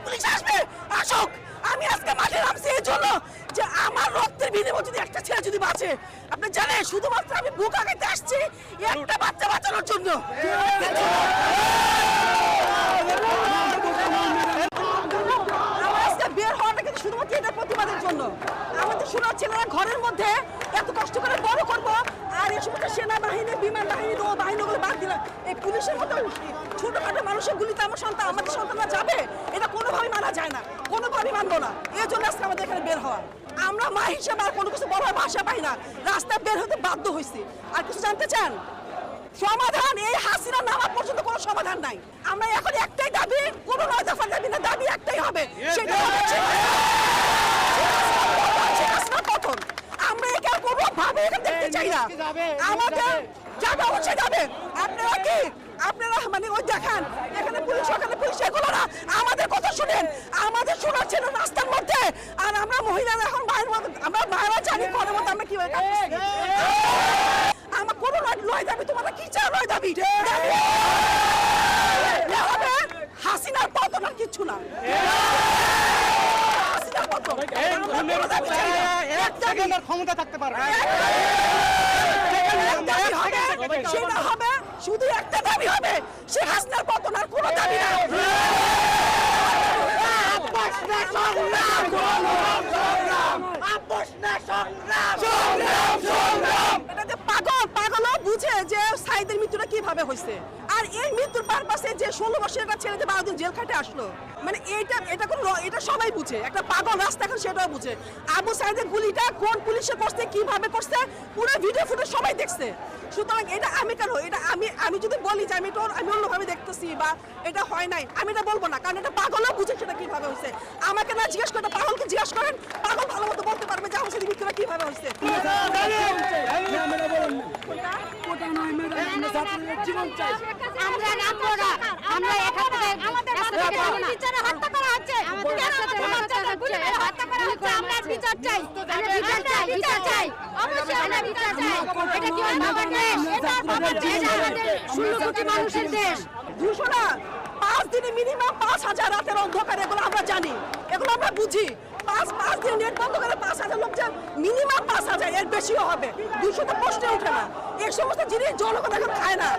Police আসবে, আসুক। আমি আজকে মাঠে নামছি এই জন্য যে আমার রক্তের বিনিময়ে যদি একটা ছেলে যদি বাঁচে, আপনি জানেন শুধুমাত্র আমি বুক আগাইতে আসছি একটা বাচ্চা বাঁচানোর জন্য। আমার আজকে বের হওয়াটা কিন্তু শুধুমাত্র এটা প্রতিবাদের জন্য। আমাদের সোনার ছেলেরা ঘরের মধ্যে এত কষ্ট করে বড় করবো, আর এই সমস্ত সেনাবাহিনী, বিমান বাহিনী, নৌ বাহিনীগুলো বাদ দিলাম, এই পুলিশের মতো ছোটখাটো মানুষের গুলিতে আমার সন্তান, আমাদের সন্তানরা যাবে, এটা কোনোভাবেই মানা যায় না, কোনোভাবেই মানবো না। এই জন্য আজকে আমাদের এখানে বের হওয়া। আমরা মা হিসেবে আর কোনো কিছু বলার ভাষা পাই না, রাস্তায় বের হতে বাধ্য হয়েছি। আর কিছু জানতে চান? সমাধান এই হাসিনা নামা পর্যন্ত কোনো সমাধান নাই। আমরা এখন একটাই দাবি, কোনো 9 দফা দাবি না, দাবি একটাই হবে, সেটা হবে হাসিনা পতন। আমরা একে আর কোনোভাবে এটা দেখতে চাই না। আমাদের যাবে, অবশ্যই যাবে। আপনারা কি আপনারা মানে ওই দেখান এখানে পুলিশ, ওখানে পুলিশ, এগুলো না, আমাদের কথা শুনেন। আমাদের শোনার ছিল রাস্তার মধ্যে, আর আমরা মহিলারা এখন মায়ের মতো, আমরা মায়েরা জানি ঘরের মধ্যে আমরা কিভাবে আমার কোনো লয় দাবি। তোমরা কি চাও? লয় দাবি হবে হাসিনার পতন, আর কিচ্ছু না। হাসিনার পতন, ক্ষমতা থাকতে পারবে, সেটা হবে, শুধু একটা দাবি হবে, সে হাসিনার পতন, আর কোনো দাবি না। পাগলও বুঝে যে সাইদের মৃত্যুটা কিভাবে হয়েছে, আর এই মৃত্যুর পারপাসে যে 16 বছরের একটা ছেলে যে 12 দিন জেল খাটে আসলো, মানে এটা সবাই বুঝে। একটা পাগল রাস্তা এখন সেটাও বুঝে। আবু সাইদের গুলিটা কোন পুলিশে করছে, কিভাবে করছে, পুরো ভিডিও ফুটেজ সবাই দেখছে। সুতরাং এটা আমি কেন, এটা আমি যদি বলি যে আমি অন্যভাবে দেখতেছি বা এটা হয় নাই, আমি এটা বলবো না, কারণ এটা পাগলও বুঝে সেটা কিভাবে হয়েছে। আমাকে না জিজ্ঞেস করে, পাগলকে জিজ্ঞেস করেন, পাগল ভালো মতো বলতে পারবে যে আমার সাথে মৃত্যুটা কিভাবে হয়েছে। মানুষের দেশ 200 না, 5 দিনে মিনিমাম 5,000 রাতের অন্ধকার, এগুলো আমরা জানি, এগুলো আমরা বুঝি। 5 দিন নেট বন্ধ করে 5,000 লোক যে মিনিমাম 5,000, এর বেশিও হবে, 200 তো প্রশ্নে ওঠে না। এই সমস্ত জিনিস জনগণ এখন খায় না।